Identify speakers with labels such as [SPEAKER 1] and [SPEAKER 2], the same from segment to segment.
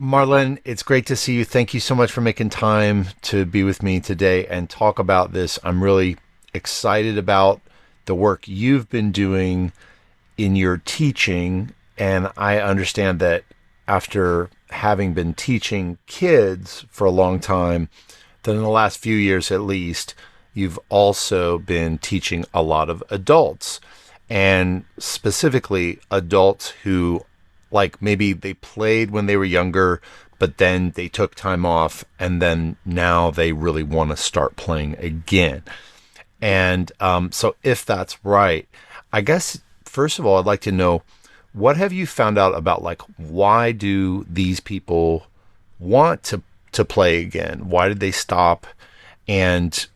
[SPEAKER 1] Marlene, it's great to see you. Thank you so much for making time to be with me today and talk about this. I'm really excited about the work you've been doing in your teaching. And I understand that after having been teaching kids for a long time, that in the last few years at least, you've also been teaching a lot of adults, and specifically adults who, like, maybe they played when they were younger, but then they took time off and then now they really want to start playing again. And so, if that's right, I guess first of all, I'd like to know, what have you found out about, like, why do these people want to play again? Why did they stop? And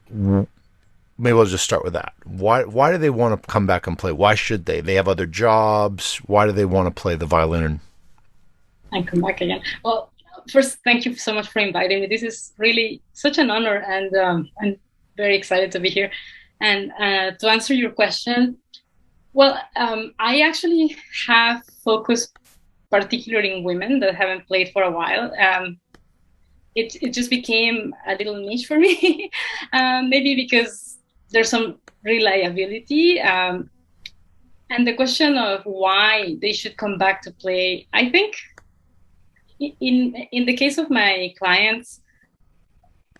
[SPEAKER 1] maybe I'll just start with that. Why do they want to come back and play? Why should they? They have other jobs. Why do they want to play the violin?
[SPEAKER 2] And come back again. Well, first, thank you so much for inviting me. This is really such an honor, and I'm very excited to be here. And to answer your question, well, I actually have focused particularly in women that haven't played for a while. It just became a little niche for me, maybe because there's some reliability. And the question of why they should come back to play, I think in the case of my clients,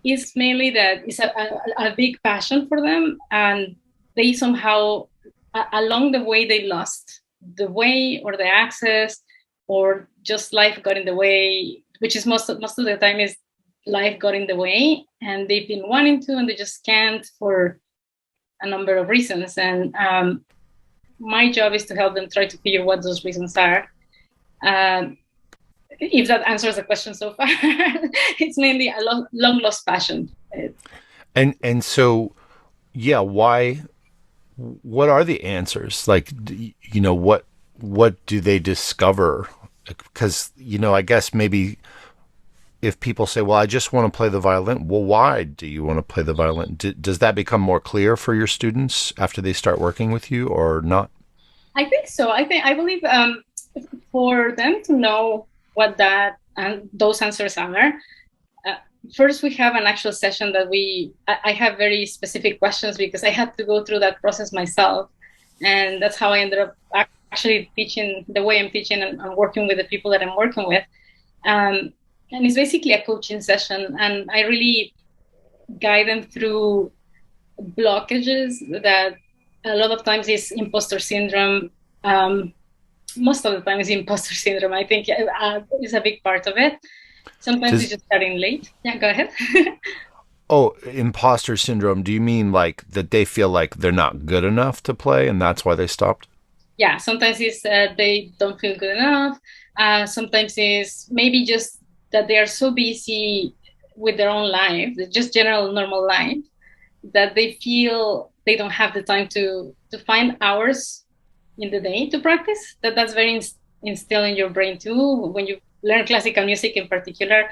[SPEAKER 2] it's mainly that it's a big passion for them, and they somehow along the way they lost the way or the access, or just life got in the way, which is most of the time is life got in the way, and they've been wanting to and they just can't for a number of reasons. And my job is to help them try to figure what those reasons are. um, if that answers the question so far. It's mainly a long lost passion.
[SPEAKER 1] And so, yeah, why? What are the answers? Like, what do they discover? Because I guess maybe if people say, "Well, I just want to play the violin," well, why do you want to play the violin? Does that become more clear for your students after they start working with you, or not?
[SPEAKER 2] I think so. I believe for them to know what that and those answers are. Uh, First, we have an actual session that I have very specific questions because I had to go through that process myself, and that's how I ended up actually teaching the way I'm teaching and working with the people that I'm working with. Um, and it's basically a coaching session, and I really guide them through blockages that a lot of times is imposter syndrome. Most of the time is imposter syndrome. I think is a big part of it. Sometimes it's
[SPEAKER 1] Does
[SPEAKER 2] just starting late. Yeah, go ahead.
[SPEAKER 1] Oh, imposter syndrome? Do you mean like that they feel like they're not good enough to play, and that's why they stopped?
[SPEAKER 2] Yeah, sometimes it's they don't feel good enough. Sometimes it's maybe just that they are so busy with their own life, just general normal life, that they feel they don't have the time to find hours in the day to practice. That's very instilled in your brain too. When you learn classical music in particular,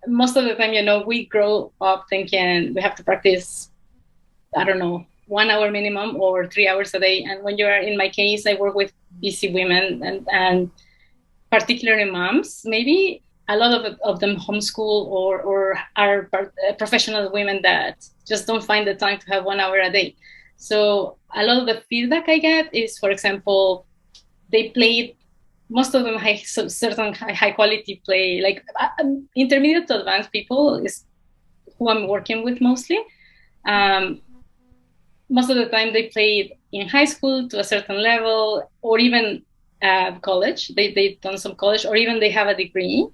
[SPEAKER 2] most of the time, we grow up thinking we have to practice, I don't know, 1 hour minimum or 3 hours a day. And when you're in my case, I work with busy women and particularly moms, maybe a lot of them homeschool or are professional women that just don't find the time to have 1 hour a day. So a lot of the feedback I get is, for example, they played most of them certain high quality play, like intermediate to advanced people is who I'm working with mostly. Um, Most of the time they played in high school to a certain level, or even college. They've done some college, or even they have a degree.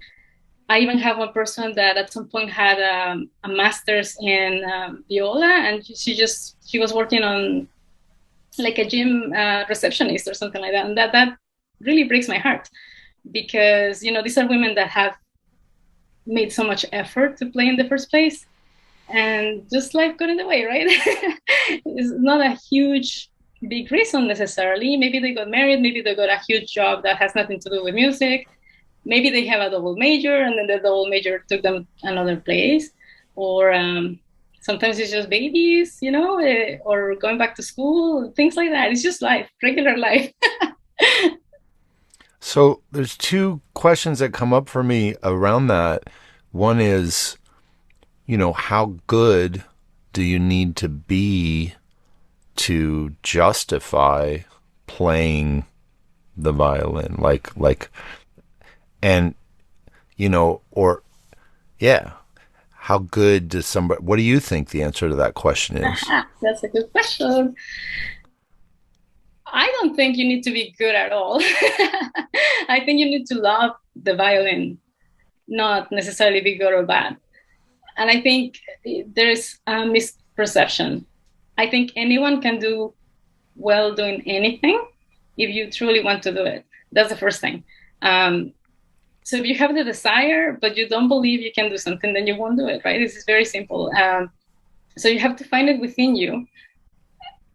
[SPEAKER 2] I even have one person that at some point had a master's in viola, and she was working on like a gym receptionist or something like that, and that really breaks my heart because these are women that have made so much effort to play in the first place, and just life got in the way, right? It's not a huge big reason necessarily. Maybe they got married, maybe they got a huge job that has nothing to do with music, maybe they have a double major and then the double major took them another place, or sometimes it's just babies, or going back to school, things like that. It's just life, regular life.
[SPEAKER 1] So there's two questions that come up for me around that. One is, how good do you need to be to justify playing the violin? And, or, yeah, how good does somebody, what do you think the answer to that question is?
[SPEAKER 2] That's a good question. I don't think you need to be good at all. I think you need to love the violin, not necessarily be good or bad. And I think there's a misperception. I think anyone can do well doing anything if you truly want to do it. That's the first thing. Um, so if you have the desire, but you don't believe you can do something, then you won't do it, right? This is very simple. So you have to find it within you.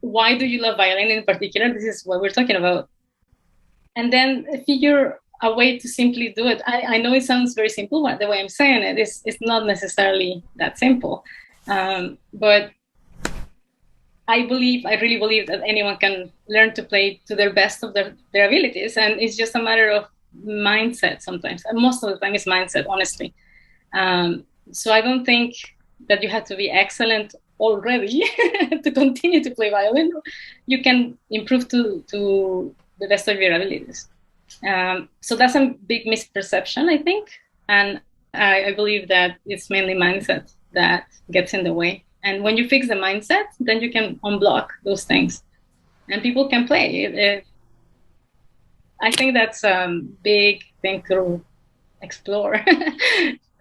[SPEAKER 2] Why do you love violin in particular? This is what we're talking about. And then figure a way to simply do it. I know it sounds very simple, but the way I'm saying it is it's not necessarily that simple. But I really believe that anyone can learn to play to their best of their abilities. And it's just a matter of mindset sometimes. And most of the time it's mindset, honestly. So I don't think that you have to be excellent already to continue to play violin. You can improve to the best of your abilities. So that's a big misperception, I think. And I believe that it's mainly mindset that gets in the way. And when you fix the mindset, then you can unblock those things and people can play. I think that's a big thing to explore,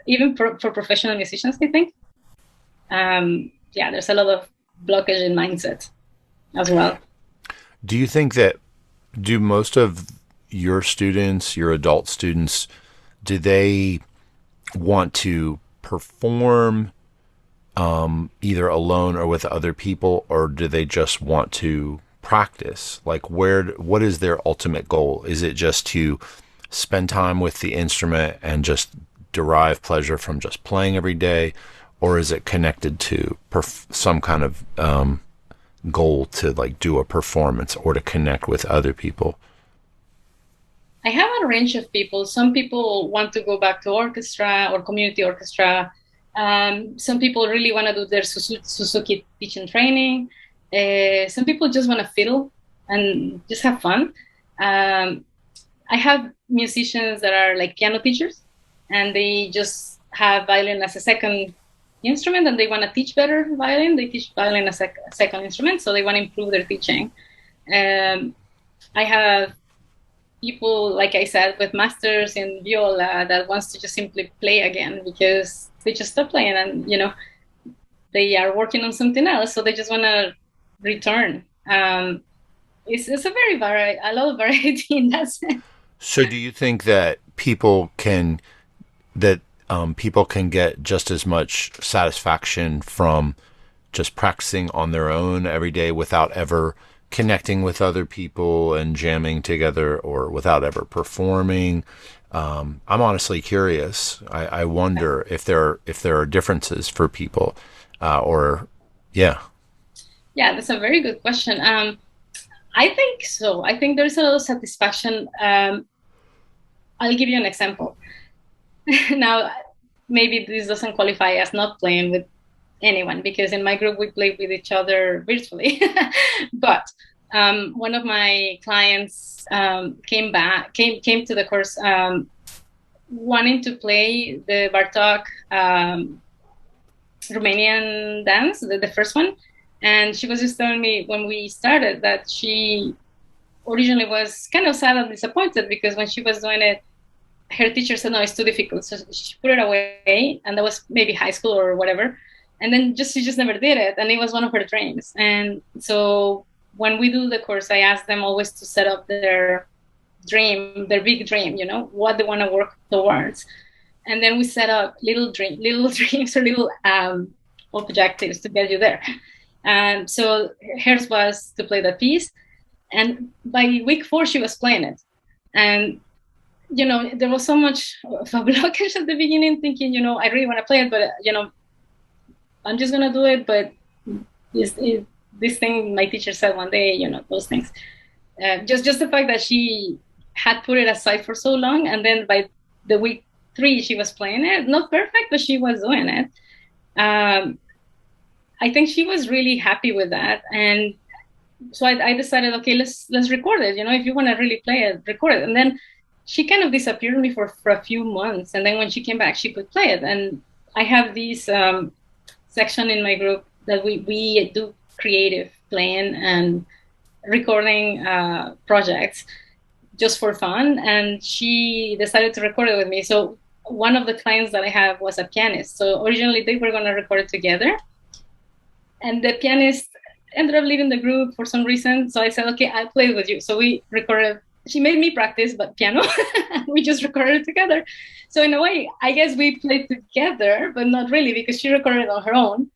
[SPEAKER 2] even for professional musicians, I think. Yeah, there's a lot of blockage in mindset as well.
[SPEAKER 1] Do you think that, do most of your students, your adult students, do they want to perform either alone or with other people, or do they just want to practice? Like, what is their ultimate goal? Is it just to spend time with the instrument and just derive pleasure from just playing every day, or is it connected to some kind of goal to like do a performance or to connect with other people?
[SPEAKER 2] I have a range of people. Some people want to go back to orchestra or community orchestra. Some people really want to do their Suzuki teaching training. Some people just want to fiddle and just have fun. Um, I have musicians that are like piano teachers and they just have violin as a second instrument and they want to teach better violin. They teach violin as a second instrument, so they want to improve their teaching. Um, I have people, like I said, with masters in viola that wants to just simply play again because they just stopped playing and, they are working on something else. So they just want to return. It's a very a lot of variety in that sense.
[SPEAKER 1] So do you think that that people can get just as much satisfaction from just practicing on their own every day without ever connecting with other people and jamming together, or without ever performing? I'm honestly curious. I wonder if there are differences for people, or yeah.
[SPEAKER 2] Yeah, that's a very good question. I think so. I think there's a lot of satisfaction. I'll give you an example. Now, maybe this doesn't qualify as not playing with anyone because in my group we play with each other virtually. But one of my clients came to the course wanting to play the Bartok Romanian dance, the first one. And she was just telling me when we started that she originally was kind of sad and disappointed because when she was doing it, her teacher said, no, it's too difficult. So she put it away, and that was maybe high school or whatever. And then she just never did it. And it was one of her dreams. And so when we do the course, I ask them always to set up their dream, their big dream, what they want to work towards. And then we set up little dreams or little objectives to get you there. And so hers was to play the piece. And by week 4, she was playing it. And there was so much of a blockage at the beginning thinking, I really want to play it, but, I'm just going to do it. But this thing my teacher said one day, those things. Just the fact that she had put it aside for so long. And then by the week 3, she was playing it. Not perfect, but she was doing it. I think she was really happy with that. And so I decided, okay, let's record it. If you want to really play it, record it. And then she kind of disappeared on me for a few months. And then when she came back, she could play it. And I have this section in my group that we do creative playing and recording projects just for fun. And she decided to record it with me. So one of the clients that I have was a pianist. So originally they were going to record it together. And the pianist ended up leaving the group for some reason. So I said, okay, I'll play with you. So we recorded. She made me practice, but piano. We just recorded it together. So in a way, I guess we played together, but not really, because she recorded on her own.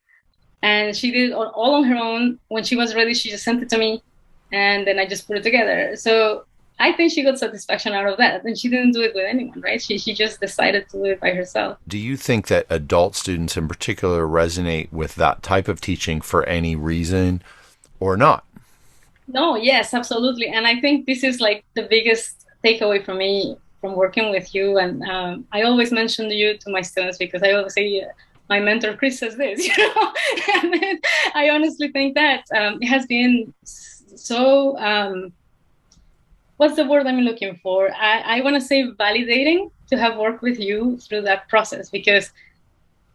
[SPEAKER 2] And she did it all on her own. When she was ready, she just sent it to me. And then I just put it together. So I think she got satisfaction out of that. And she didn't do it with anyone, right? She just decided to do it by herself.
[SPEAKER 1] Do you think that adult students in particular resonate with that type of teaching for any reason or not?
[SPEAKER 2] No, yes, absolutely. And I think this is like the biggest takeaway for me from working with you. And I always mention you to my students, because I always say, my mentor Chris says this, and I honestly think that it has been so, what's the word I'm looking for? I want to say validating to have worked with you through that process, because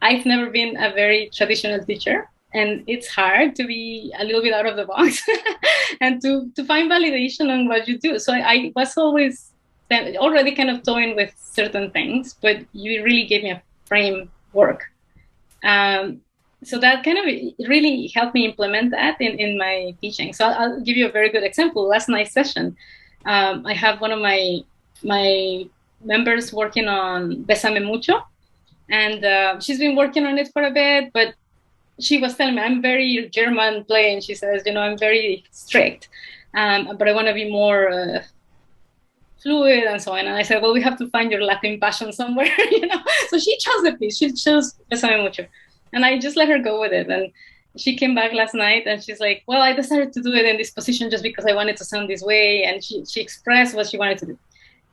[SPEAKER 2] I've never been a very traditional teacher. And it's hard to be a little bit out of the box and to find validation on what you do. So I was always already kind of toying with certain things, but you really gave me a framework. So that kind of really helped me implement that in my teaching. So I'll give you a very good example. Last night's session, I have one of my members working on Besame Mucho. And she's been working on it for a bit, but she was telling me, I'm very German playing. She says, I'm very strict, but I want to be more fluid and so on. And I said, well, we have to find your Latin passion somewhere, So she chose the piece. She chose Besame Mucho. And I just let her go with it. And she came back last night and she's like, well, I decided to do it in this position just because I wanted to sound this way. And she expressed what she wanted to do.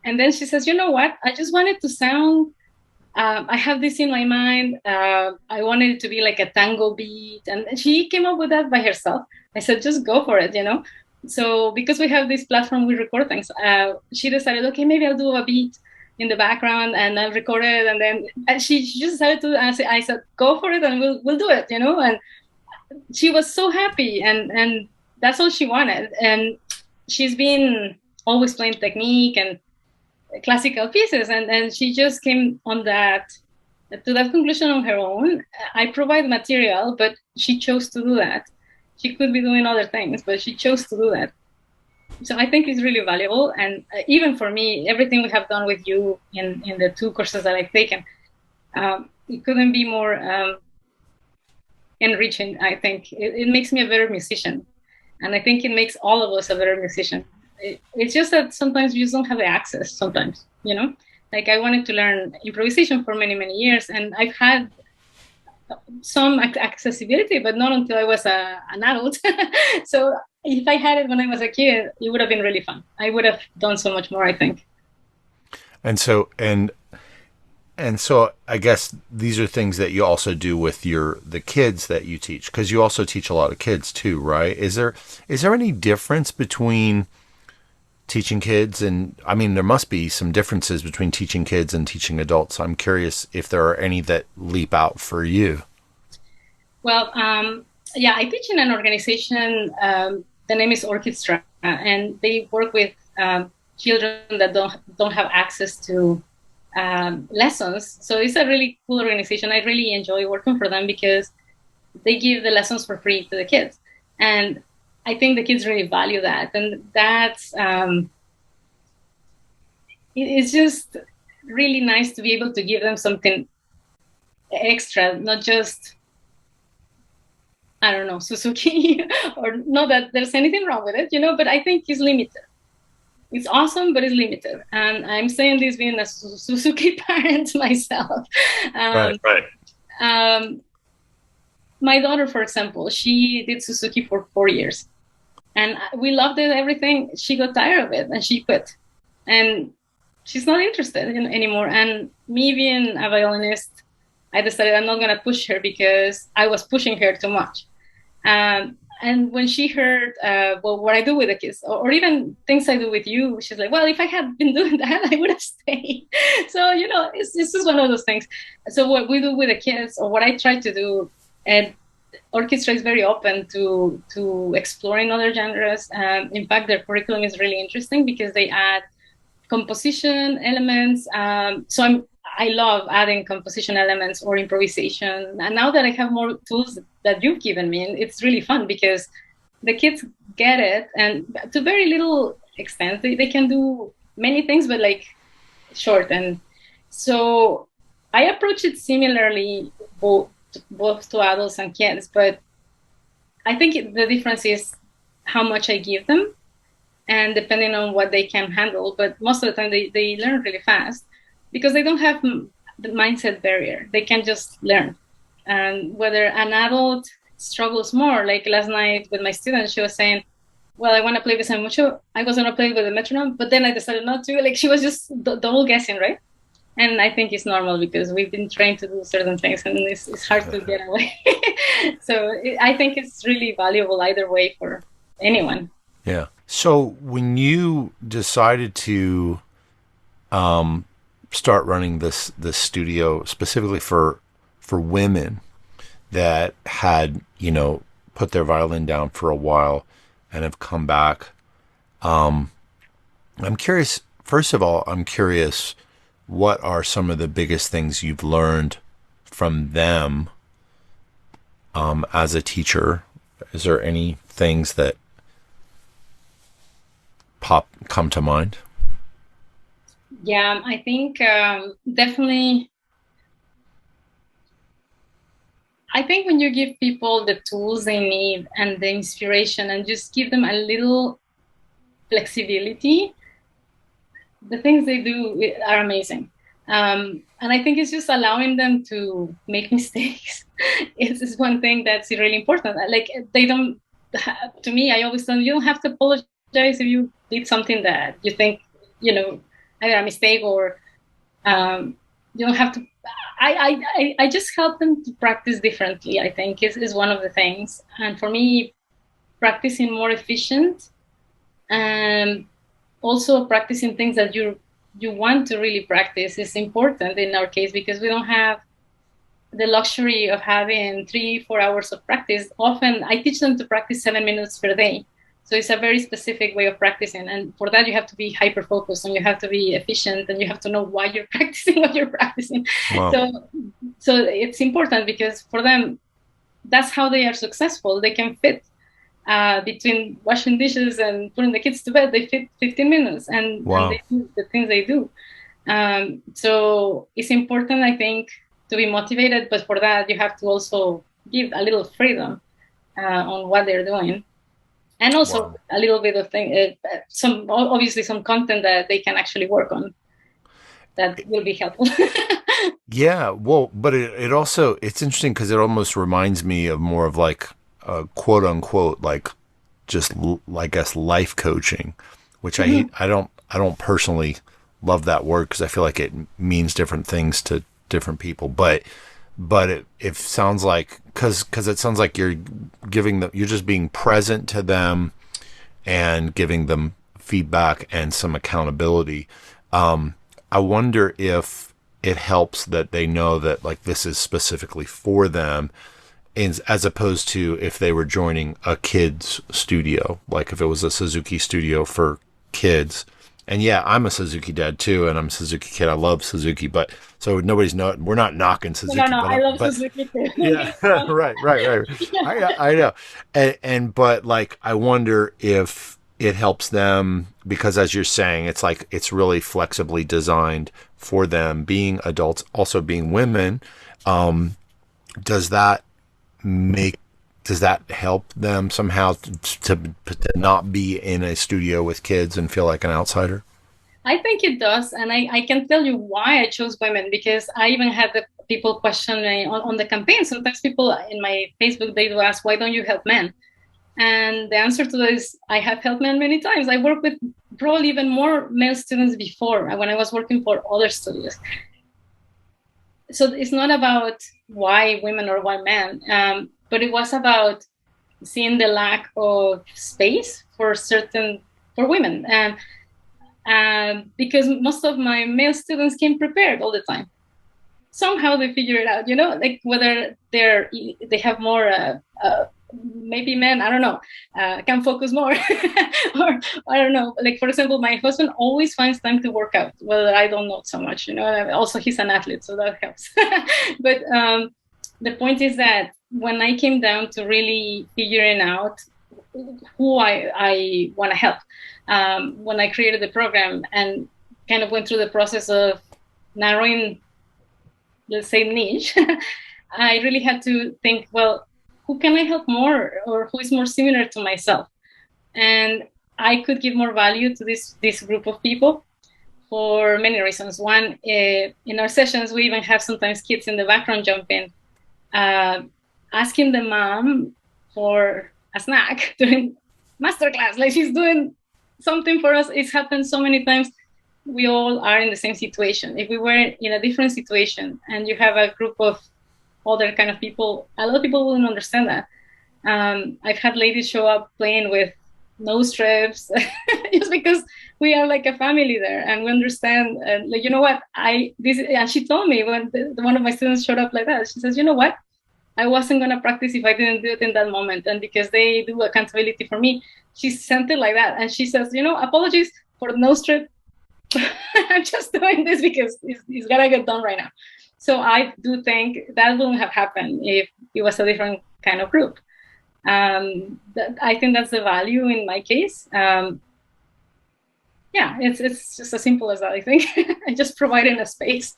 [SPEAKER 2] And then she says, you know what? I just wanted to sound I have this in my mind. I wanted it to be like a tango beat. And she came up with that by herself. I said, just go for it, So because we have this platform, we record things. She decided, okay, maybe I'll do a beat in the background and I'll record it. And then she just decided to, I said, go for it and we'll do it, And she was so happy. And that's all she wanted. And she's been always playing technique and classical pieces, and she just came on to that conclusion on her own. I provide material, but she chose to do that. She could be doing other things, but she chose to do that. So I think it's really valuable. And even for me, everything we have done with you in the 2 courses that I've taken, it couldn't be more enriching. I think it makes me a better musician, and I think it makes all of us a better musician. It's just that sometimes you just don't have the access sometimes, Like I wanted to learn improvisation for many, many years, and I've had some accessibility, but not until I was an adult. So if I had it when I was a kid, it would have been really fun. I would have done so much more, I think.
[SPEAKER 1] And so I guess these are things that you also do with the kids that you teach, because you also teach a lot of kids too, right? Is there any difference between teaching kids, and I mean, there must be some differences between teaching kids and teaching adults. I'm curious if there are any that leap out for you.
[SPEAKER 2] Well, yeah, I teach in an organization. The name is Orchestra, and they work with children that don't have access to lessons. So it's a really cool organization. I really enjoy working for them because they give the lessons for free to the kids, and I think the kids really value that. And that's, it's just really nice to be able to give them something extra, not just, I don't know, Suzuki, or not that there's anything wrong with it, but I think it's limited. It's awesome, but it's limited. And I'm saying this being a Suzuki parent myself.
[SPEAKER 1] Right.
[SPEAKER 2] My daughter, for example, she did Suzuki for 4 years. And we loved it, everything. She got tired of it and she quit. and she's not interested anymore. And me being a violinist, I decided I'm not going to push her because I was pushing her too much. And when she heard, well, what I do with the kids, or even things I do with you, she's like, well, if I had been doing that, I would have stayed. So, it's just one of those things. So what we do with the kids, or what I try to do, and orchestra is very open to exploring other genres. In fact, their curriculum is really interesting because they add composition elements. I love adding composition elements or improvisation. And now that I have more tools that you've given me, it's really fun because the kids get it, and to very little extent, they can do many things, but like short. And so I approach it similarly, both to adults and kids, but I think the difference is how much I give them and depending on what they can handle. But most of the time, they learn really fast because they don't have the mindset barrier. They can just learn. And whether an adult struggles more, like last night with my student, she was saying, well, I want to play with San Mucho. I was going to play with the metronome, but then I decided not to. Like she was just double guessing, right? And I think it's normal because we've been trained to do certain things and it's hard to get away. So I think it's really valuable either way for anyone.
[SPEAKER 1] Yeah. So when you decided to start running this studio specifically for women that had put their violin down for a while and have come back, I'm curious. First of all, I'm curious, what are some of the biggest things you've learned from them as a teacher? Is there any things that come to mind?
[SPEAKER 2] Yeah, I think definitely. I think when you give people the tools they need and the inspiration and just give them a little flexibility, the things they do are amazing. And I think it's just allowing them to make mistakes. It's one thing that's really important. Like they don't, to me, I always tell them, you don't have to apologize if you did something that you think, either a mistake or you don't have to. I just help them to practice differently, I think is one of the things. And for me, practicing more efficient and also practicing things that you want to really practice is important in our case because we don't have the luxury of having 3-4 hours of practice. Often I teach them to practice 7 minutes per day. So it's a very specific way of practicing. And for that, you have to be hyper-focused and you have to be efficient and you have to know why you're practicing what you're practicing. Wow. So it's important because for them, that's how they are successful. They can fit between washing dishes and putting the kids to bed. They fit 15 minutes and, wow. And they do the things they do. So it's important, I think, to be motivated. But for that, you have to also give a little freedom on what they're doing. And also wow. A little bit of some content that they can actually work on that will be helpful.
[SPEAKER 1] Yeah, well, but it also, it's interesting because it almost reminds me of more of like quote unquote, like just I guess life coaching, which mm-hmm. I don't personally love that word because I feel like it means different things to different people, but it sounds like because it sounds like you're just being present to them and giving them feedback and some accountability. I wonder if it helps that they know that like this is specifically for them, as opposed to if they were joining a kid's studio, like if it was a Suzuki studio for kids. And yeah, I'm a Suzuki dad too, and I'm a Suzuki kid. I love Suzuki, but so we're not knocking Suzuki.
[SPEAKER 2] No, I love Suzuki too.
[SPEAKER 1] Yeah, right. Yeah. I know, and but like I wonder if it helps them because, as you're saying, it's like it's really flexibly designed for them, being adults, also being women. Does that help them somehow to not be in a studio with kids and feel like an outsider?
[SPEAKER 2] I think it does. And I can tell you why I chose women, because I even had the people question me on the campaign. Sometimes people in my Facebook, they do ask, why don't you help men? And the answer to that is, I have helped men many times. I work with probably even more male students before when I was working for other studios. So it's not about why women or why men, but it was about seeing the lack of space for women. Because most of my male students came prepared all the time. Somehow they figure it out, like whether they have more maybe men, I don't know, can focus more or I don't know. Like, for example, my husband always finds time to work out, whether I don't know so much, also he's an athlete, so that helps. But the point is that when I came down to really figuring out who I want to help, when I created the program and kind of went through the process of narrowing, let's say, niche, I really had to think, well, who can I help more, or who is more similar to myself? And I could give more value to this group of people for many reasons. One, in our sessions, we even have sometimes kids in the background jumping, asking the mom for a snack during masterclass, like she's doing something for us. It's happened so many times. We all are in the same situation. If we were in a different situation and you have a group of other kind of people, a lot of people wouldn't understand that. I've had ladies show up playing with no strips just because we are like a family there and we understand. And like, you know what, and she told me when one of my students showed up like that, she says, you know what, I wasn't going to practice if I didn't do it in that moment. And because they do accountability for me, she sent it like that. And she says, apologies for the no strip. I'm just doing this because it's got to get done right now. So I do think that wouldn't have happened if it was a different kind of group. I think that's the value in my case. It's just as simple as that, I think. I just providing a space.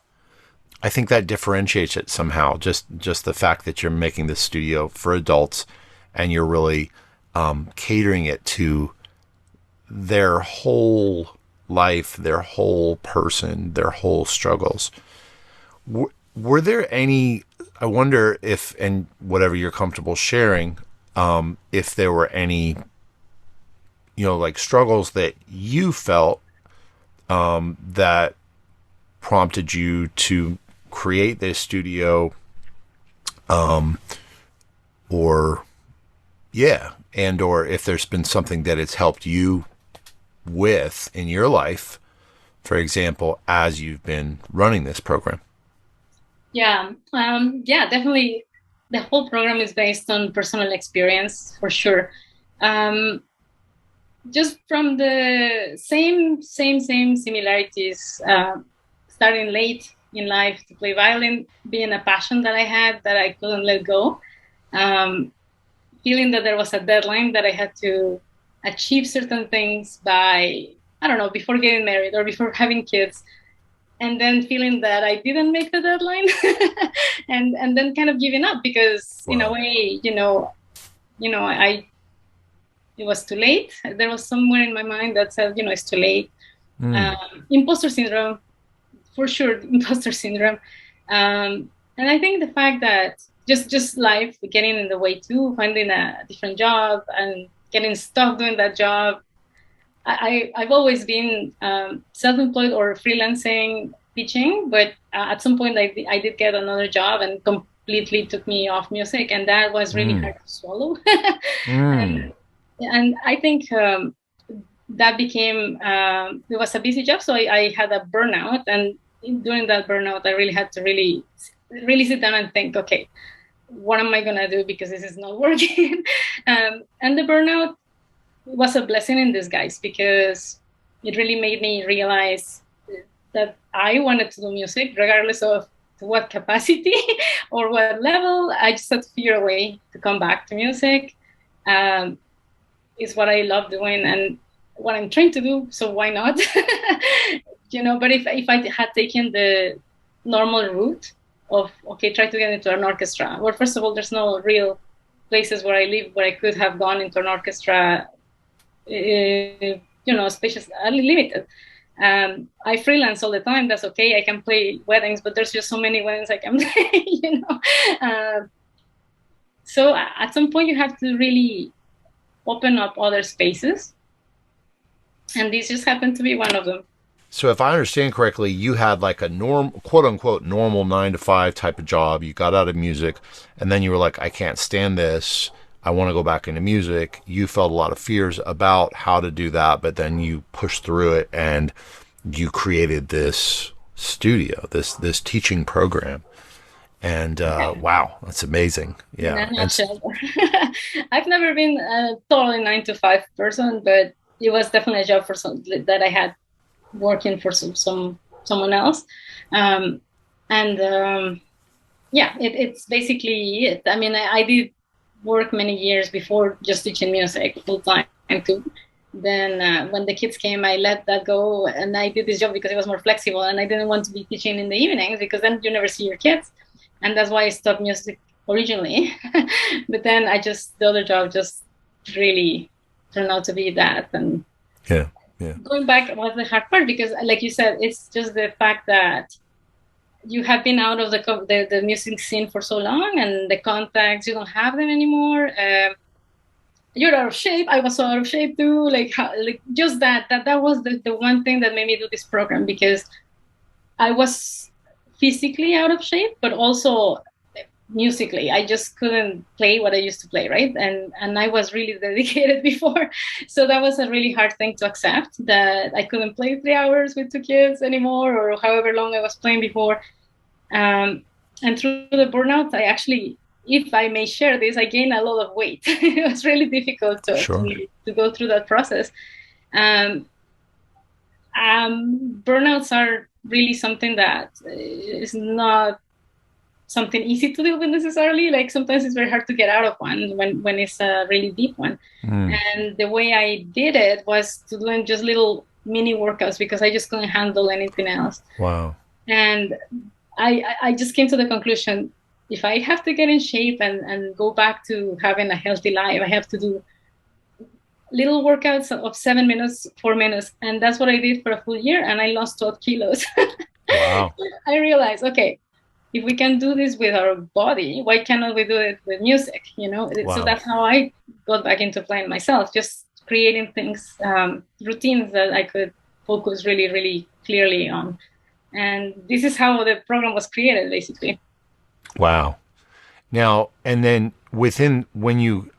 [SPEAKER 1] I think that differentiates it somehow. Just the fact that you're making this studio for adults and you're really catering it to their whole life, their whole person, their whole struggles. Were there any, I wonder if, and whatever you're comfortable sharing, if there were any, like struggles that you felt that prompted you to create this studio, or if there's been something that it's helped you with in your life, for example, as you've been running this program.
[SPEAKER 2] Definitely. The whole program is based on personal experience, for sure. Just from the same similarities, starting late in life to play violin, being a passion that I had that I couldn't let go, feeling that there was a deadline that I had to achieve certain things by, I don't know, before getting married or before having kids, and then feeling that I didn't make the deadline and then kind of giving up because in a way, it was too late. There was somewhere in my mind that said, it's too late. Imposter syndrome, for sure, imposter syndrome. And I think the fact that just life getting in the way too, finding a different job and getting stuck doing that job. I've always been self-employed or freelancing teaching, but at some point I did get another job and completely took me off music, and that was really hard to swallow. And I think that became, it was a busy job, so I had a burnout, and during that burnout, I really had to really sit down and think, okay, what am I going to do because this is not working? And the burnout was a blessing in disguise because it really made me realize that I wanted to do music regardless of to what capacity or what level. I just had to figure a way to come back to music. It's what I love doing and what I'm trying to do, so why not? But if I had taken the normal route of, okay, try to get into an orchestra, well, first of all, there's no real places where I live where I could have gone into an orchestra, spaces are limited. I freelance all the time. That's okay. I can play weddings, but there's just so many weddings I can play, So at some point you have to really open up other spaces. And this just happened to be one of them.
[SPEAKER 1] So if I understand correctly, you had like a quote unquote normal 9 to 5 type of job. You got out of music, and then you were like, I can't stand this. I want to go back into music. You felt a lot of fears about how to do that, but then you pushed through it and you created this studio, this teaching program. And wow, that's amazing.
[SPEAKER 2] In
[SPEAKER 1] Yeah.
[SPEAKER 2] a nutshell. I've never been a totally 9 to 5 person, but it was definitely a job for some that I had working for someone else. Um, and yeah, it's basically it. I mean, I did work many years before just teaching music full time too. Then when the kids came, I let that go, and I did this job because it was more flexible, and I didn't want to be teaching in the evenings because then you never see your kids, and that's why I stopped music originally. But then the other job just really turned out to be that, and
[SPEAKER 1] Yeah. Yeah.
[SPEAKER 2] going back was the hard part because, like you said, it's just the fact that you have been out of the music scene for so long, and the contacts you don't have them anymore. You're out of shape. I was so out of shape too. Like like just that was the one thing that made me do this program, because I was physically out of shape, but also musically. I just couldn't play what I used to play, right? And I was really dedicated before. So that was a really hard thing to accept, that I couldn't play 3 hours with 2 kids anymore, or however long I was playing before. And through the burnout, I actually, if I may share this, I gained a lot of weight. It was really difficult
[SPEAKER 1] Sure.
[SPEAKER 2] to go through that process. Um, Burnouts are really something that is not something easy to deal with necessarily. Like sometimes it's very hard to get out of one when it's a really deep one.
[SPEAKER 1] Mm.
[SPEAKER 2] And the way I did it was to doing just little mini workouts because I just couldn't handle anything else.
[SPEAKER 1] Wow.
[SPEAKER 2] And I just came to the conclusion, if I have to get in shape and go back to having a healthy life, I have to do little workouts of 7 minutes, 4 minutes. And that's what I did for a full year. And I lost 12 kilos.
[SPEAKER 1] Wow.
[SPEAKER 2] I realized, okay, if we can do this with our body, why cannot we do it with music? So
[SPEAKER 1] Wow.
[SPEAKER 2] that's how I got back into playing myself, just creating things, routines that I could focus really, really clearly on. And this is how the program was created, basically.
[SPEAKER 1] Wow. Now, and then I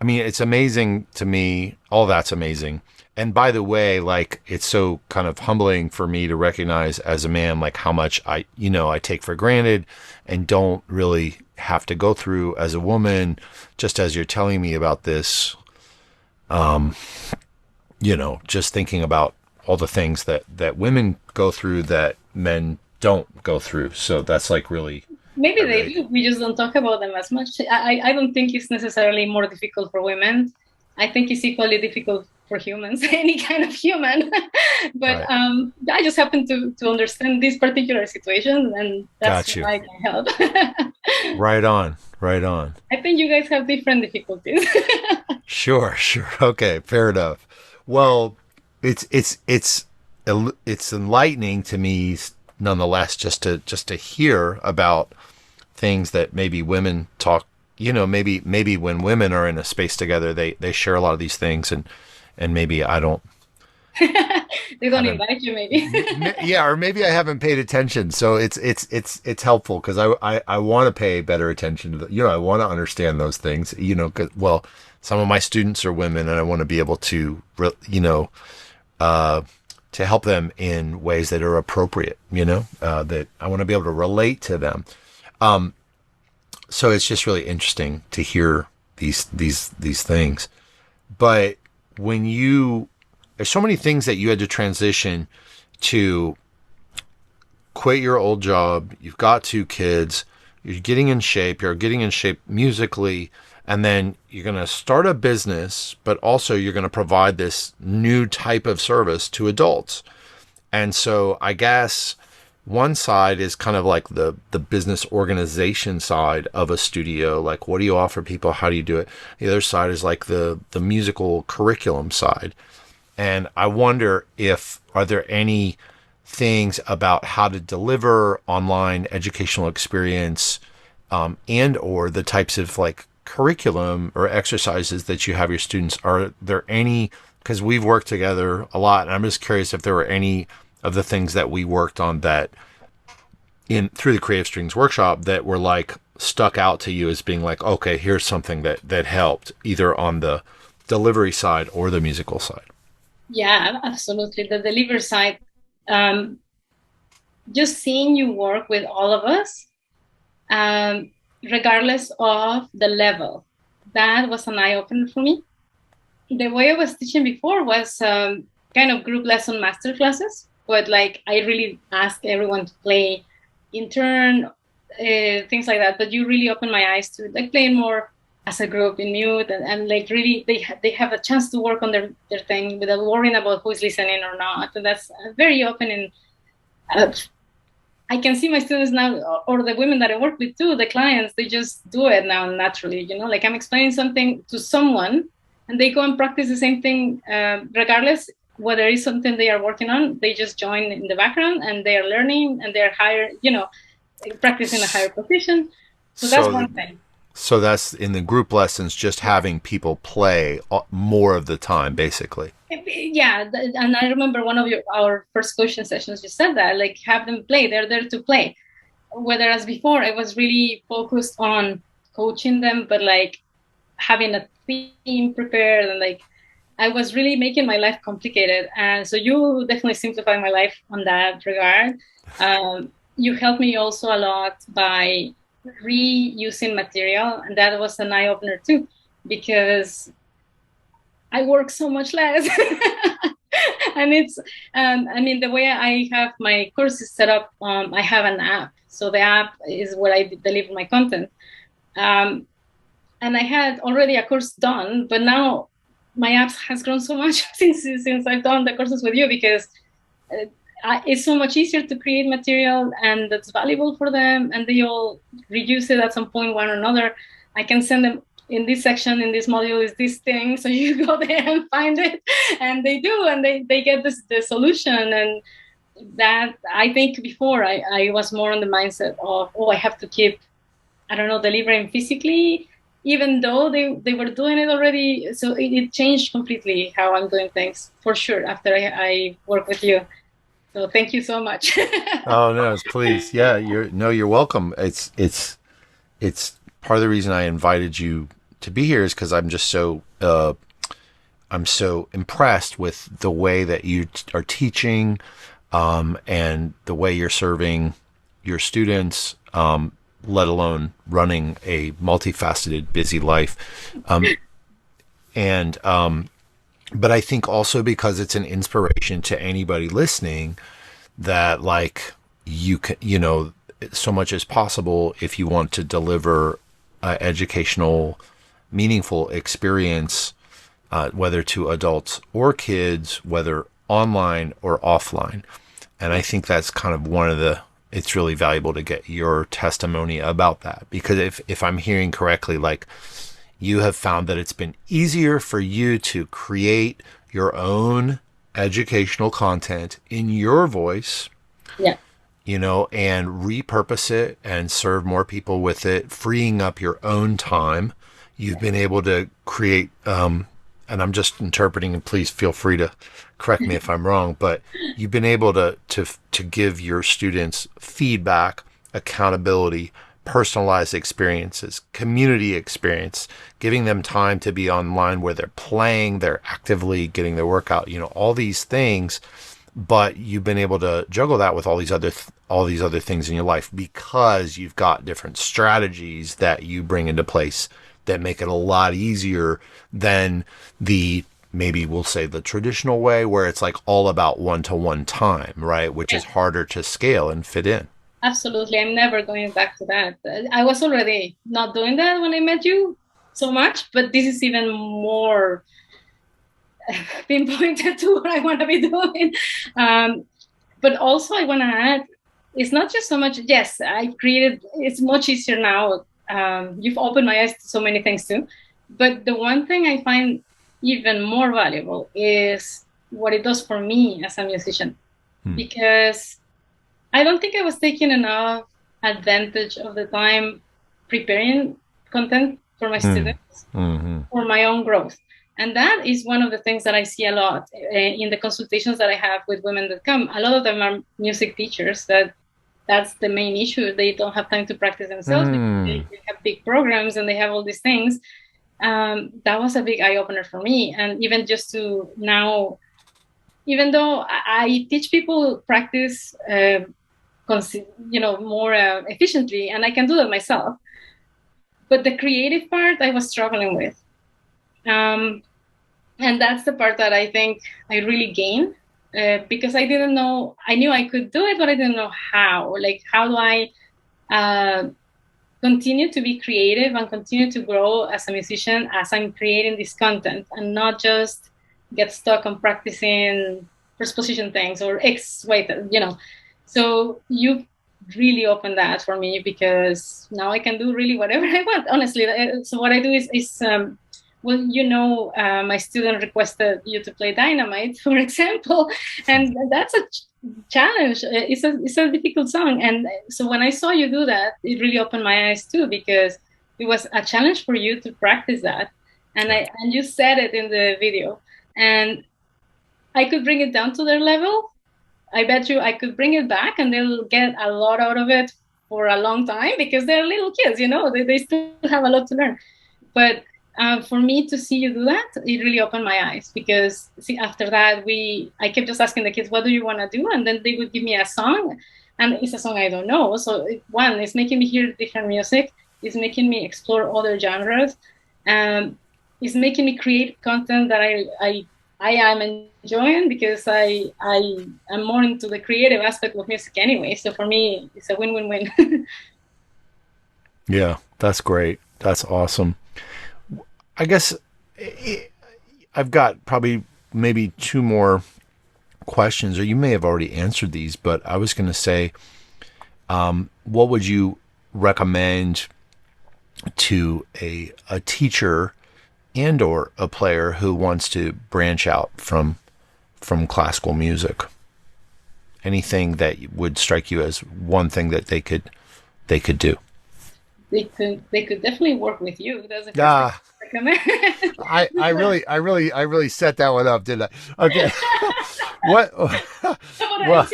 [SPEAKER 1] mean, it's amazing to me. All that's amazing. And by the way, like, it's so kind of humbling for me to recognize as a man, like how much I take for granted and don't really have to go through as a woman, just as you're telling me about this, just thinking about all the things that women go through that men don't go through. So that's like really,
[SPEAKER 2] Maybe they
[SPEAKER 1] really,
[SPEAKER 2] do. We just don't talk about them as much. I don't think it's necessarily more difficult for women. I think it's equally difficult for humans, any kind of human. But
[SPEAKER 1] right.
[SPEAKER 2] I just happen to understand this particular situation, and that's
[SPEAKER 1] Got you.
[SPEAKER 2] why I can help.
[SPEAKER 1] Right on. Right on.
[SPEAKER 2] I think you guys have different difficulties.
[SPEAKER 1] Sure, sure. Okay, fair enough. Well, it's enlightening to me nonetheless just to hear about things that maybe women talk, maybe when women are in a space together, they share a lot of these things, and maybe I don't
[SPEAKER 2] They don't
[SPEAKER 1] haven't
[SPEAKER 2] invite you, maybe.
[SPEAKER 1] yeah, or maybe I haven't paid attention. So it's helpful because I want to pay better attention to I want to understand those things, 'cause, well, some of my students are women and I want to be able to, to help them in ways that are appropriate, that I want to be able to relate to them. So it's just really interesting to hear these things. But there's so many things that you had to transition to quit your old job. You've got 2 kids. You're getting in shape. You're getting in shape musically. And then you're going to start a business, but also you're going to provide this new type of service to adults. And so I guess one side is kind of like the business organization side of a studio. Like, what do you offer people? How do you do it? The other side is like the musical curriculum side. And I wonder are there any things about how to deliver online educational experience, and or the types of like curriculum or exercises that you have your students, are there any because we've worked together a lot, and I'm just curious if there were any of the things that we worked on that in through the Creative Strings workshop that were like stuck out to you as being like, okay, here's something that helped either on the delivery side or the musical side.
[SPEAKER 2] Yeah, absolutely. The delivery side, um, just seeing you work with all of us, um, regardless of the level, that was an eye opener for me. The way I was teaching before was kind of group lesson master classes, but like I really ask everyone to play in turn, things like that. But you really open my eyes to like playing more as a group in mute, and like really they have a chance to work on their thing without worrying about who's listening or not. And that's very open. And uh, I can see my students now, or the women that I work with too, the clients, they just do it now naturally. Like I'm explaining something to someone and they go and practice the same thing, regardless whether it's something they are working on. They just join in the background and they are learning and they're higher, practicing a higher position. So that's
[SPEAKER 1] So,
[SPEAKER 2] one thing.
[SPEAKER 1] so that's in the group lessons, just having people play more of the time, basically.
[SPEAKER 2] Yeah, and I remember one of our first coaching sessions, you said that, like, have them play. They're there to play. Whereas before, I was really focused on coaching them, but like having a theme prepared, and like I was really making my life complicated. And so you definitely simplify my life on that regard. You helped me also a lot by reusing material, and that was an eye opener too, because I work so much less. And it's, I mean, the way I have my courses set up, I have an app. So the app is where I deliver my content. Um, and I had already a course done, but now my apps has grown so much since I've done the courses with you, because it's so much easier to create material and that's valuable for them, and they all reuse it at some point, one or another. I can send them in this section, in this module is this thing, so you go there and find it, and they do, and they get the solution. And that, I think before I was more on the mindset of, oh, I have to keep, I don't know, delivering physically, even though they were doing it already. So it changed completely how I'm doing things, for sure, after I work with you. So thank you so much.
[SPEAKER 1] Oh no, please, yeah, you're welcome. It's part of the reason I invited you to be here is because I'm so impressed with the way that you are teaching, and the way you're serving your students, let alone running a multifaceted, busy life. And but I think also because it's an inspiration to anybody listening that like you can, so much as possible if you want to deliver educational, meaningful experience, whether to adults or kids, whether online or offline. And I think that's kind of it's really valuable to get your testimony about that, because if I'm hearing correctly, like you have found that it's been easier for you to create your own educational content in your voice,
[SPEAKER 2] Yeah.
[SPEAKER 1] And repurpose it and serve more people with it, freeing up your own time. You've been able to create, and I'm just interpreting, and please feel free to correct me if I'm wrong, but you've been able to give your students feedback, accountability, personalized experiences, community experience, giving them time to be online where they're playing, they're actively getting their workout, all these things. But you've been able to juggle that with all these other things in your life, because you've got different strategies that you bring into place that make it a lot easier than maybe we'll say the traditional way, where it's like all about one-to-one time, right? Which is harder to scale and fit in.
[SPEAKER 2] Absolutely. I'm never going back to that. I was already not doing that when I met you so much, but this is even more pinpointed to what I want to be doing. But also I want to add, it's not just so much, yes, it's much easier now. You've opened my eyes to so many things too. But the one thing I find even more valuable is what it does for me as a musician. Because I don't think I was taking enough advantage of the time preparing content for my students, for my own growth. And that is one of the things that I see a lot in the consultations that I have with women that come. A lot of them are music teachers that's the main issue. They don't have time to practice themselves because they have big programs and they have all these things. That was a big eye opener for me. And even just to now, even though I teach people practice, more efficiently, and I can do that myself, but the creative part I was struggling with. And that's the part that I think I really gained because I didn't know, I knew I could do it, but I didn't know how. Like, how do I continue to be creative and continue to grow as a musician as I'm creating this content and not just get stuck on practicing first position things or X, Y, So you really opened that for me because now I can do really whatever I want, honestly. So what I do is my student requested you to play Dynamite, for example, and that's a challenge. It's a difficult song, and so when I saw you do that, it really opened my eyes too because it was a challenge for you to practice that, and you said it in the video, and I could bring it down to their level. I bet you I could bring it back, and they'll get a lot out of it for a long time because they're little kids, they still have a lot to learn, but. For me to see you do that, it really opened my eyes because after that I kept just asking the kids, what do you want to do? And then they would give me a song, and it's a song I don't know. So it's making me hear different music. It's making me explore other genres. It's making me create content that I am enjoying because I am more into the creative aspect of music anyway. So for me, it's a win-win-win.
[SPEAKER 1] Yeah, that's great. That's awesome. I guess I've got probably maybe two more questions, or you may have already answered these, but I was going to say, what would you recommend to a teacher and or a player who wants to branch out from classical music? Anything that would strike you as one thing that they could do?
[SPEAKER 2] They could definitely work with you. That's the first thing
[SPEAKER 1] I really set that one up, didn't I? Okay. What?
[SPEAKER 2] Well,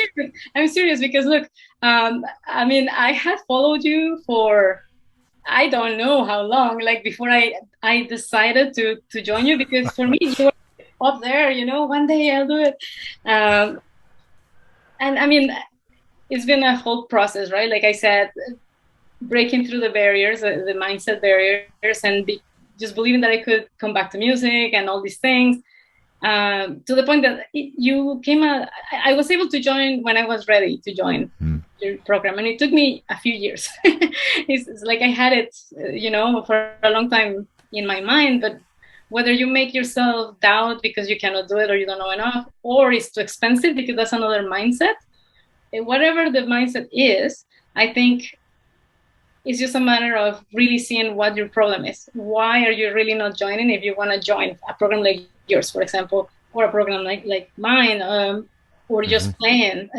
[SPEAKER 2] I'm serious because look, I had followed you for I don't know how long, like before I decided to join you because for me you were up there, one day I'll do it. And it's been a whole process, right? Like I said, breaking through the barriers, the mindset barriers, and just believing that I could come back to music and all these things, to the point that I was able to join when I was ready to join your program, and it took me a few years. It's like I had it, for a long time in my mind, but whether you make yourself doubt because you cannot do it or you don't know enough, or it's too expensive because that's another mindset, whatever the mindset is, I think it's just a matter of really seeing what your problem is. Why are you really not joining if you want to join a program like yours, for example, or a program like mine, or just playing?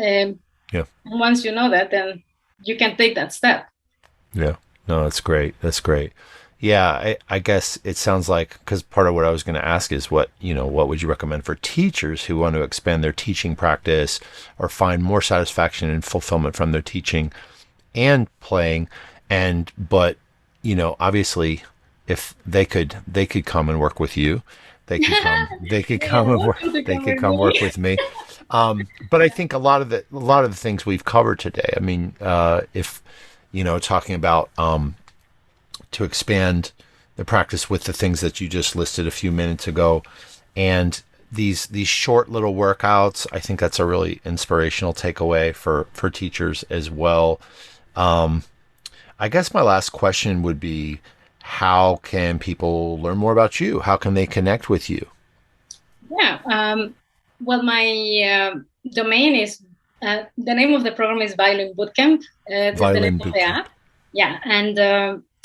[SPEAKER 1] Yeah.
[SPEAKER 2] And once you know that, then you can take that step.
[SPEAKER 1] Yeah. No, that's great. That's great. Yeah, I guess it sounds like, because part of what I was going to ask is what would you recommend for teachers who want to expand their teaching practice or find more satisfaction and fulfillment from their teaching and playing? But obviously, if they could come and work with you, they could come and work with me. But I think a lot of the things we've covered today. I mean, if talking about to expand the practice with the things that you just listed a few minutes ago, and these short little workouts, I think that's a really inspirational takeaway for teachers as well. I guess my last question would be, how can people learn more about you? How can they connect with you?
[SPEAKER 2] Yeah. Well, my domain is, the name of the program is Violin Bootcamp. That's the name of the app. Yeah. And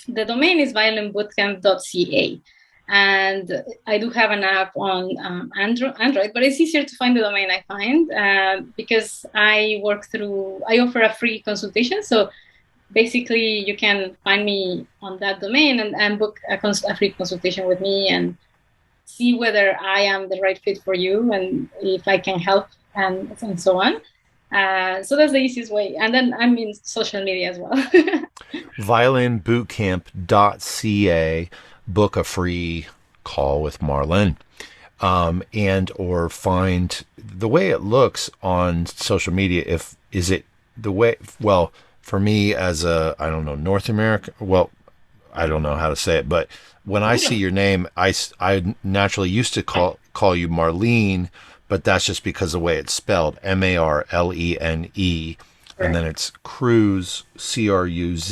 [SPEAKER 2] the domain is violinbootcamp.ca. And I do have an app on Android, but it's easier to find the domain, I find, because I offer a free consultation. So basically, you can find me on that domain and book a free consultation with me. And see whether I am the right fit for you and if I can help and so on. So that's the easiest way. And then I'm in social media as well.
[SPEAKER 1] Violinbootcamp.ca, book a free call with Marlene. And or find the way it looks on social media. If is it the way? Well, for me as a, I don't know, North America. Well, I don't know how to say it, but when I see your name, I naturally used to call you Marlene, but that's just because of the way it's spelled, Marlene, and then it's Cruz, Cruz,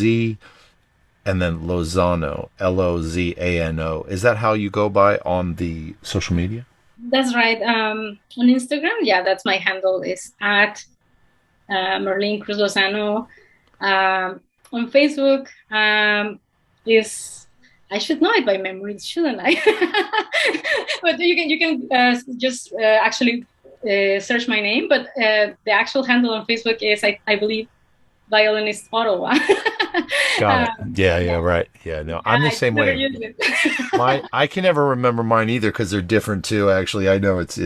[SPEAKER 1] and then Lozano, Lozano. Is that how you go by on the social media?
[SPEAKER 2] That's right. On Instagram, yeah, that's my handle is at Marlene Cruz Lozano. On Facebook, is I should know it by memory, shouldn't I? But you can just actually search my name. But the actual handle on Facebook is I believe Violinist Ottawa.
[SPEAKER 1] Got it. Yeah, right. Yeah, no, I'm the
[SPEAKER 2] I
[SPEAKER 1] same
[SPEAKER 2] never
[SPEAKER 1] way.
[SPEAKER 2] use it.
[SPEAKER 1] I can never remember mine either because they're different too. Actually, I know it's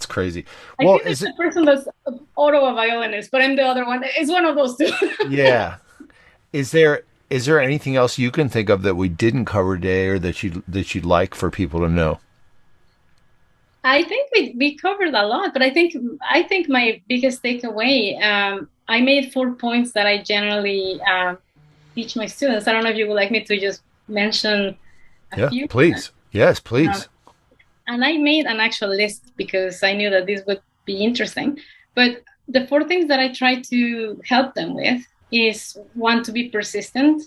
[SPEAKER 1] crazy.
[SPEAKER 2] I
[SPEAKER 1] Well,
[SPEAKER 2] think it's
[SPEAKER 1] is
[SPEAKER 2] the
[SPEAKER 1] it?
[SPEAKER 2] person that's Ottawa violinist, but I'm the other one. It's one of those two.
[SPEAKER 1] Yeah. Is there anything else you can think of that we didn't cover today, or that you'd like for people to know?
[SPEAKER 2] I think we covered a lot, but I think my biggest takeaway, I made 4 points that I generally teach my students. I don't know if you would like me to just mention a
[SPEAKER 1] Yeah,
[SPEAKER 2] few.
[SPEAKER 1] please. Yes,
[SPEAKER 2] Um,
[SPEAKER 1] please.
[SPEAKER 2] and I made an actual list because I knew that this would be interesting. But the 4 things that I try to help them with is one, to be persistent.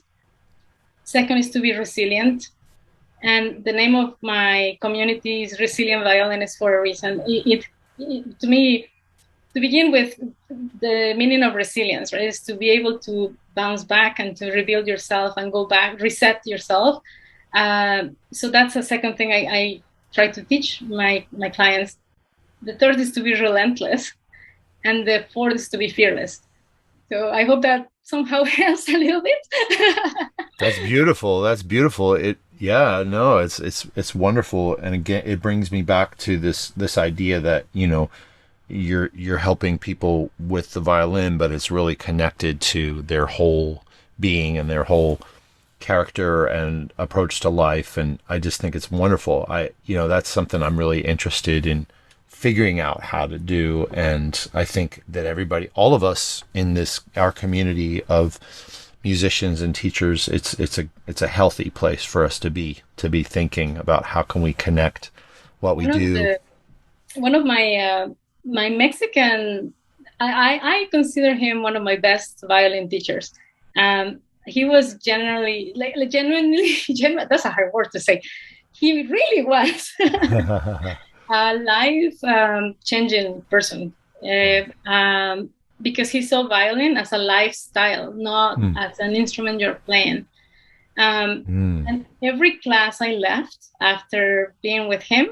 [SPEAKER 2] Second is to be resilient. And the name of my community is Resilient Violinists for a reason. To me, to begin with, the meaning of resilience, right, is to be able to bounce back and to rebuild yourself and go back, reset yourself. So that's the second thing I try to teach my clients. The third is to be relentless, and the fourth is to be fearless. So I hope that somehow helps a little bit.
[SPEAKER 1] That's beautiful. That's beautiful. Yeah, no, it's wonderful. And again, it brings me back to this idea that, you're helping people with the violin, but it's really connected to their whole being and their whole character and approach to life. And I just think it's wonderful. That's something I'm really interested in figuring out how to do. And I think that everybody, all of us in our community of musicians and teachers, it's a healthy place for us to be thinking about how can we connect what we
[SPEAKER 2] one of
[SPEAKER 1] do.
[SPEAKER 2] the one of my Mexican, I consider him one of my best violin teachers. He was generally like genuinely that's a hard word to say. He really was a life changing person. Because he saw violin as a lifestyle, not
[SPEAKER 1] Mm,
[SPEAKER 2] as an instrument you're playing. Um,
[SPEAKER 1] mm.
[SPEAKER 2] and every class I left after being with him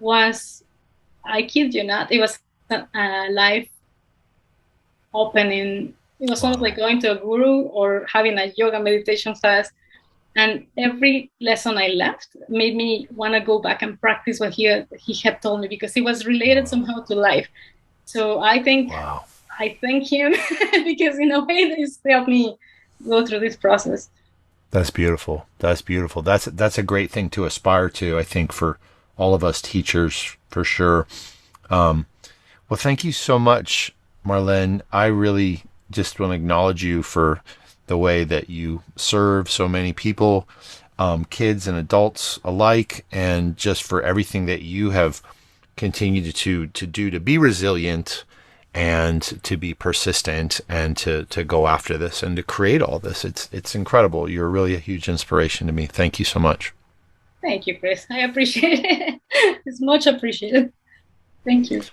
[SPEAKER 2] was, I kid you not, it was a life opening. It was almost like
[SPEAKER 1] Wow.
[SPEAKER 2] going to a guru or having a yoga meditation class. And every lesson I left made me want to go back and practice what he had told me because it was related
[SPEAKER 1] Wow.
[SPEAKER 2] somehow to life. So
[SPEAKER 1] Wow.
[SPEAKER 2] I thank him because in a way this helped me go through this process.
[SPEAKER 1] That's beautiful. That's beautiful. That's a great thing to aspire to, I think, for all of us teachers, for sure. Well, thank you so much, Marlene. I really just want to acknowledge you for the way that you serve so many people, kids and adults alike, and just for everything that you have continued to do to be resilient and to be persistent and to go after this and to create all this. It's incredible. You're really a huge inspiration to me. Thank you so much.
[SPEAKER 2] Thank you, Chris. I appreciate it. It's much appreciated. Thank you.